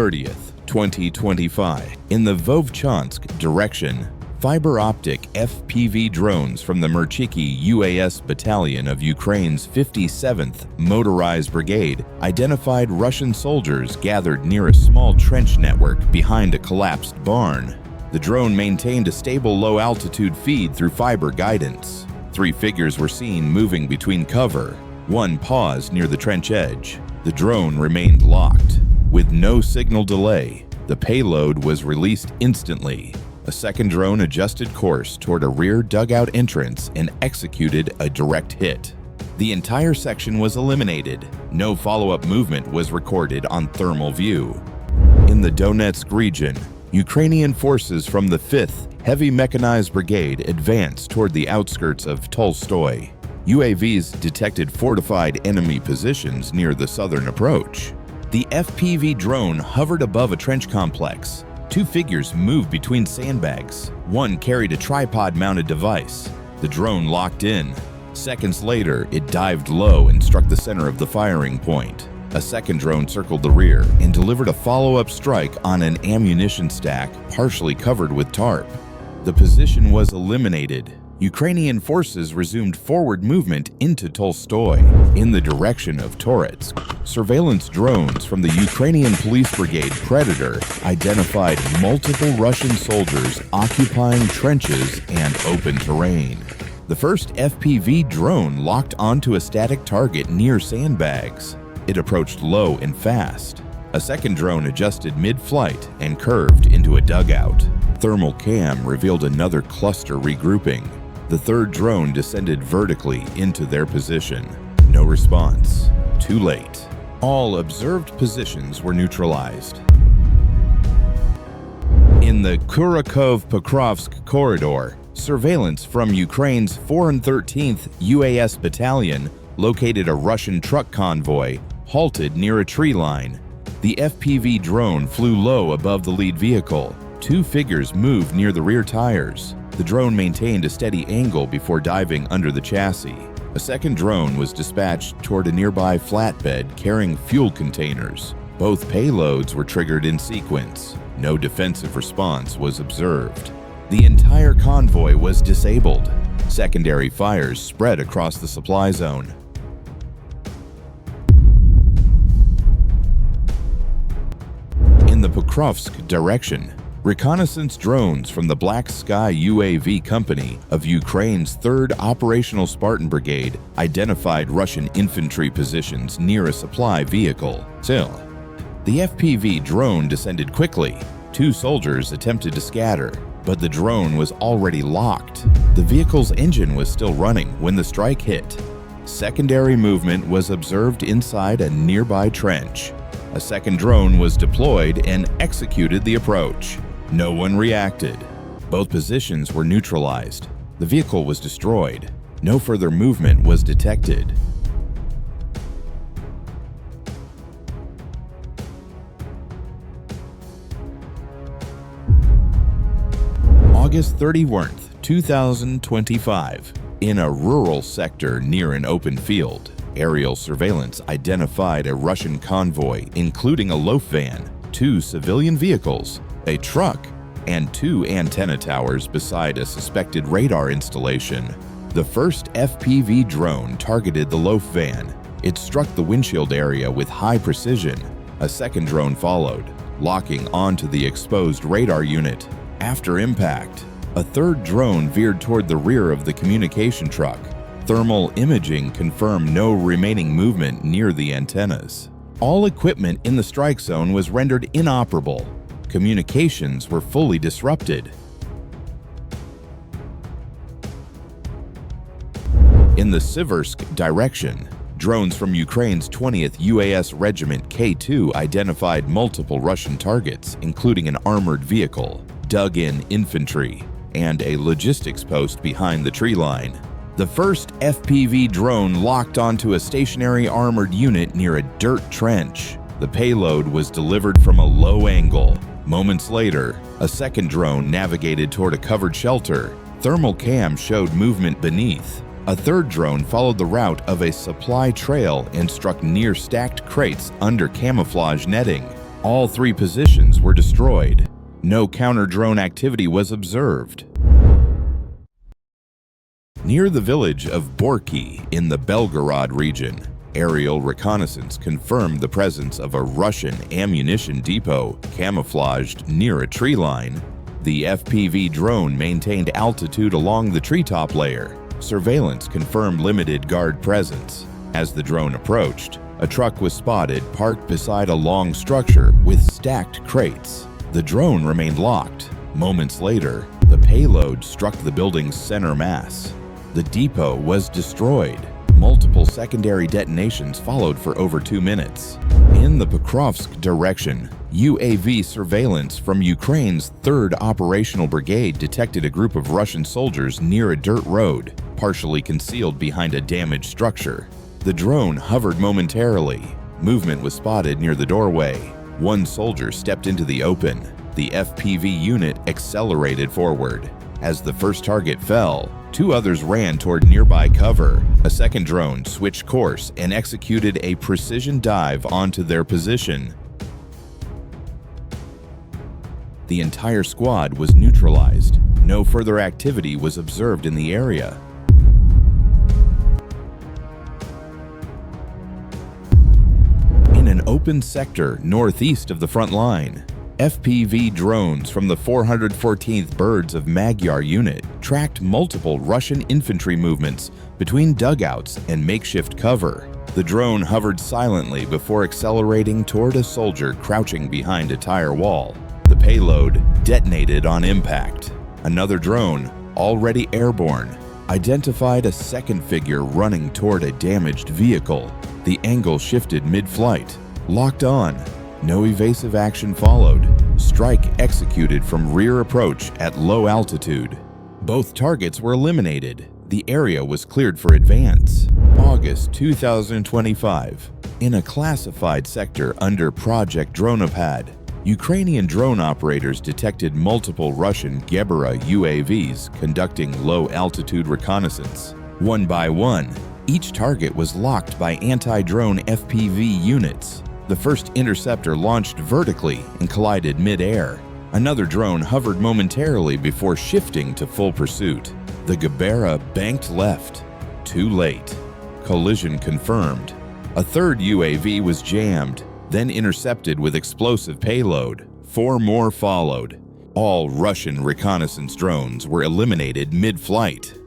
30th, 2025, in the Vovchansk direction, fiber optic FPV drones from the Merchiki UAS Battalion of Ukraine's 57th Motorized Brigade identified Russian soldiers gathered near a small trench network behind a collapsed barn. The drone maintained a stable low-altitude feed through fiber guidance. 3 figures were seen moving between cover. One paused near the trench edge. The drone remained locked. With no signal delay, the payload was released instantly. A second drone adjusted course toward a rear dugout entrance and executed a direct hit. The entire section was eliminated. No follow-up movement was recorded on thermal view. In the Donetsk region, Ukrainian forces from the 5th Heavy Mechanized Brigade advanced toward the outskirts of Tolstoy. UAVs detected fortified enemy positions near the southern approach. The FPV drone hovered above a trench complex. 2 figures moved between sandbags. One carried a tripod-mounted device. The drone locked in. Seconds later, it dived low and struck the center of the firing point. A second drone circled the rear and delivered a follow-up strike on an ammunition stack partially covered with tarp. The position was eliminated. Ukrainian forces resumed forward movement into Tolstoy. In the direction of Donetsk, surveillance drones from the Ukrainian Police Brigade Predator identified multiple Russian soldiers occupying trenches and open terrain. The first FPV drone locked onto a static target near sandbags. It approached low and fast. A second drone adjusted mid-flight and curved into a dugout. Thermal cam revealed another cluster regrouping. The third drone descended vertically into their position. No response. Too late. All observed positions were neutralized. In the Kurakov-Pokrovsk corridor, surveillance from Ukraine's 413th UAS Battalion located a Russian truck convoy halted near a tree line. The FPV drone flew low above the lead vehicle. 2 figures moved near the rear tires. The drone maintained a steady angle before diving under the chassis. A second drone was dispatched toward a nearby flatbed carrying fuel containers. Both payloads were triggered in sequence. No defensive response was observed. The entire convoy was disabled. Secondary fires spread across the supply zone. In the Pokrovsk direction, reconnaissance drones from the Black Sky UAV Company of Ukraine's 3rd Operational Spartan Brigade identified Russian infantry positions near a supply vehicle. Still, the FPV drone descended quickly. 2 soldiers attempted to scatter, but the drone was already locked. The vehicle's engine was still running when the strike hit. Secondary movement was observed inside a nearby trench. A second drone was deployed and executed the approach. No one reacted. Both positions were neutralized. The vehicle was destroyed. No further movement was detected. August 31st, 2025. In a rural sector near an open field, aerial surveillance identified a Russian convoy, including a loaf van, 2 civilian vehicles, a truck, and 2 antenna towers beside a suspected radar installation. The first FPV drone targeted the loaf van. It struck the windshield area with high precision. A second drone followed, locking onto the exposed radar unit. After impact, a third drone veered toward the rear of the communication truck. Thermal imaging confirmed no remaining movement near the antennas. All equipment in the strike zone was rendered inoperable. Communications were fully disrupted. In the Siversk direction, drones from Ukraine's 20th UAS Regiment K2 identified multiple Russian targets, including an armored vehicle, dug-in infantry, and a logistics post behind the tree line. The first FPV drone locked onto a stationary armored unit near a dirt trench. The payload was delivered from a low angle. Moments later, a second drone navigated toward a covered shelter. Thermal cam showed movement beneath. A third drone followed the route of a supply trail and struck near stacked crates under camouflage netting. All 3 positions were destroyed. No counter-drone activity was observed. Near the village of Borki in the Belgorod region, aerial reconnaissance confirmed the presence of a Russian ammunition depot camouflaged near a tree line. The FPV drone maintained altitude along the treetop layer. Surveillance confirmed limited guard presence. As the drone approached, a truck was spotted parked beside a long structure with stacked crates. The drone remained locked. Moments later, the payload struck the building's center mass. The depot was destroyed. Multiple secondary detonations followed for over 2 minutes. In the Pokrovsk direction, UAV surveillance from Ukraine's 3rd Operational Brigade detected a group of Russian soldiers near a dirt road, partially concealed behind a damaged structure. The drone hovered momentarily. Movement was spotted near the doorway. 1 soldier stepped into the open. The FPV unit accelerated forward. As the first target fell, 2 others ran toward nearby cover. A second drone switched course and executed a precision dive onto their position. The entire squad was neutralized. No further activity was observed in the area. In an open sector northeast of the front line, FPV drones from the 414th Birds of Magyar unit tracked multiple Russian infantry movements between dugouts and makeshift cover. The drone hovered silently before accelerating toward a soldier crouching behind a tire wall. The payload detonated on impact. Another drone, already airborne, identified a second figure running toward a damaged vehicle. The angle shifted mid-flight. Locked on. No evasive action followed. Strike executed from rear approach at low altitude. Both targets were eliminated. The area was cleared for advance. August 2025. In a classified sector under Project Dronopad, Ukrainian drone operators detected multiple Russian Gebera UAVs conducting low-altitude reconnaissance. One by one, each target was locked by anti-drone FPV units. The first interceptor launched vertically and collided mid-air. Another drone hovered momentarily before shifting to full pursuit. The Gebera banked left. Too late. Collision confirmed. A third UAV was jammed, then intercepted with explosive payload. 4 more followed. All Russian reconnaissance drones were eliminated mid-flight.